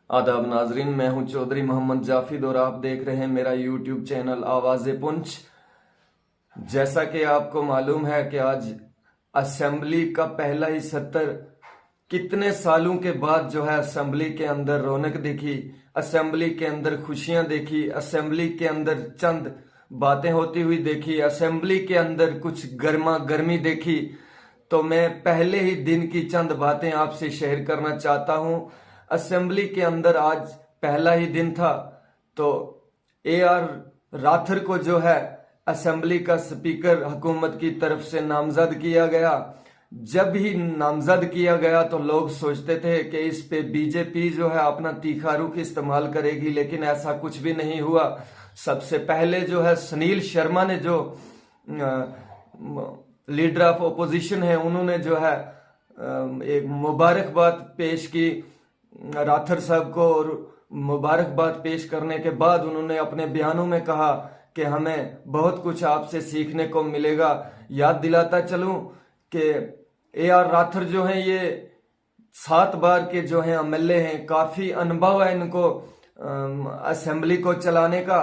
आदाब नाजरीन, मैं हूं चौधरी मोहम्मद जाफिद और आप देख रहे हैं मेरा यूट्यूब चैनल आवाज़े पुंछ। जैसा कि आपको मालूम है कि आज असेंबली का पहला ही सत्र, कितने सालों के बाद जो है असेंबली के अंदर रौनक दिखी, असेंबली के अंदर खुशियां देखी, असेंबली के अंदर चंद बातें होती हुई देखी, असेंबली के अंदर कुछ गर्मा गर्मी देखी। तो मैं पहले ही दिन की चंद बातें आपसे शेयर करना चाहता हूं। असेंबली के अंदर आज पहला ही दिन था तो AR राथर को जो है असेंबली का स्पीकर हुकूमत की तरफ से नामजद किया गया। जब ही नामजद किया गया तो लोग सोचते थे कि इस पे बीजेपी जो है अपना तीखा रुख इस्तेमाल करेगी, लेकिन ऐसा कुछ भी नहीं हुआ। सबसे पहले जो है सुनील शर्मा ने, जो लीडर ऑफ ओपोजिशन है, उन्होंने जो है एक मुबारकबाद पेश की राथर साहब को, और मुबारकबाद पेश करने के बाद उन्होंने अपने बयानों में कहा कि हमें बहुत कुछ आपसे सीखने को मिलेगा। याद दिलाता चलूं कि AR राथर जो हैं ये 7 बार के जो हैं MLA हैं, काफी अनुभव है इनको असेंबली को चलाने का।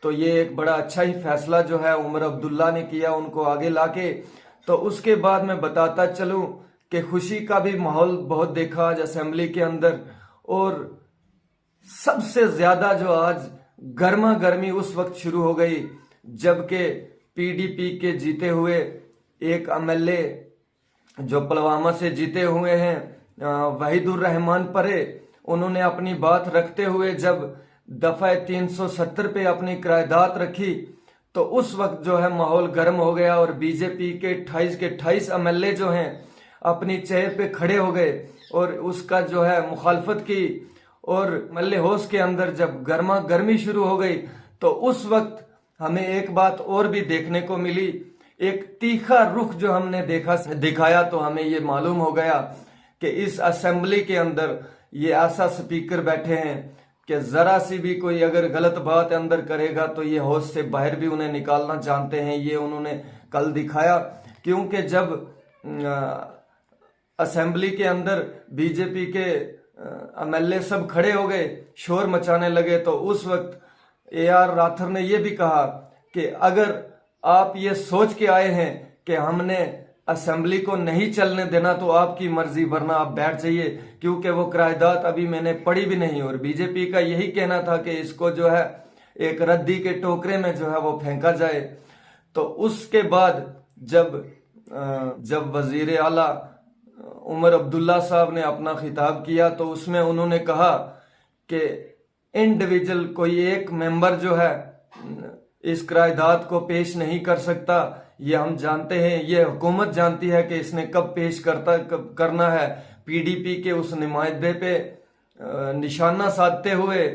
तो ये एक बड़ा अच्छा ही फैसला जो है उमर अब्दुल्ला ने किया उनको आगे लाके। तो उसके बाद मैं बताता चलूं कि खुशी का भी माहौल बहुत देखा आज असेंबली के अंदर, और सबसे ज्यादा जो आज गर्मा गर्मी उस वक्त शुरू हो गई जबकि PDP के जीते हुए एक MLA जो पुलवामा से जीते हुए हैं वहीदुर रहमान परे, उन्होंने अपनी बात रखते हुए जब दफा 370 पे अपनी करारदाद रखी तो उस वक्त जो है माहौल गर्म हो गया और बीजेपी के 28 MLA जो हैं अपनी चेयर पे खड़े हो गए और उसका जो है मुखालफत की। और मल्ले हाउस के अंदर जब गर्मा गर्मी शुरू हो गई तो उस वक्त हमें एक बात और भी देखने को मिली, एक तीखा रुख जो हमने दिखाया। तो हमें ये मालूम हो गया कि इस असेंबली के अंदर ये ऐसा स्पीकर बैठे हैं कि जरा सी भी कोई अगर गलत बात अंदर करेगा तो ये हाउस से बाहर भी उन्हें निकालना जानते हैं। ये उन्होंने कल दिखाया, क्योंकि जब असेंबली के अंदर बीजेपी के MLA सब खड़े हो गए, शोर मचाने लगे, तो उस वक्त AR राथर ने यह भी कहा कि अगर आप ये सोच के आए हैं कि हमने असेंबली को नहीं चलने देना तो आपकी मर्जी, वरना आप बैठ जाइए, क्योंकि वो करारदाद अभी मैंने पढ़ी भी नहीं। और बीजेपी का यही कहना था कि इसको जो है एक रद्दी के टोकरे में जो है वो फेंका जाए। तो उसके बाद जब वजीर आला उमर अब्दुल्ला साहब ने अपना खिताब किया तो उसमें उन्होंने कहा कि इंडिविजुअल कोई एक मेंबर जो है इस करारदाद को पेश नहीं कर सकता। ये हम जानते हैं, ये हुकूमत जानती है कि इसने कब पेश करना है। PDP के उस नुमाइंदे पे निशाना साधते हुए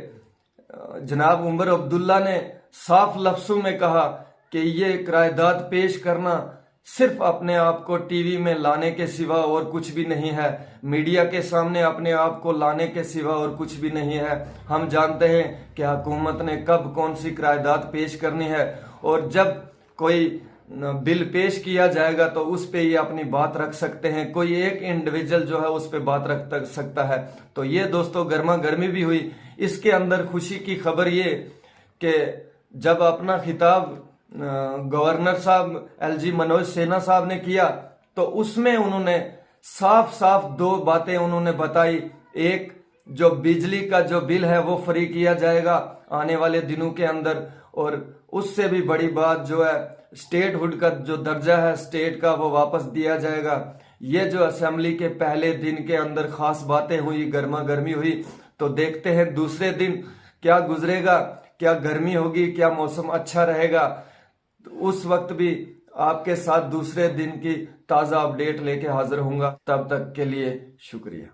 जनाब उमर अब्दुल्ला ने साफ लफ्जों में कहा कि ये करारदाद पेश करना सिर्फ अपने आप को टीवी में लाने के सिवा और कुछ भी नहीं है, मीडिया के सामने अपने आप को लाने के सिवा और कुछ भी नहीं है। हम जानते हैं कि हुकूमत ने कब कौन सी करारदाद पेश करनी है, और जब कोई बिल पेश किया जाएगा तो उस पे ये अपनी बात रख सकते हैं। कोई एक इंडिविजुअल जो है उस पे बात रख सकता है। तो ये दोस्तों गर्मा गर्मी भी हुई। इसके अंदर खुशी की खबर ये कि जब अपना खिताब गवर्नर साहब LG मनोज सिन्हा साहब ने किया तो उसमें उन्होंने साफ साफ 2 बातें उन्होंने बताई। एक, जो बिजली का जो बिल है वो फ्री किया जाएगा आने वाले दिनों के अंदर, और उससे भी बड़ी बात जो है स्टेटहुड का जो दर्जा है स्टेट का वो वापस दिया जाएगा। ये जो असेंबली के पहले दिन के अंदर खास बातें हुई, गर्मा गर्मी हुई। तो देखते हैं दूसरे दिन क्या गुजरेगा, क्या गर्मी होगी, क्या मौसम अच्छा रहेगा। तो उस वक्त भी आपके साथ दूसरे दिन की ताज़ा अपडेट लेके हाजिर होऊंगा। तब तक के लिए शुक्रिया।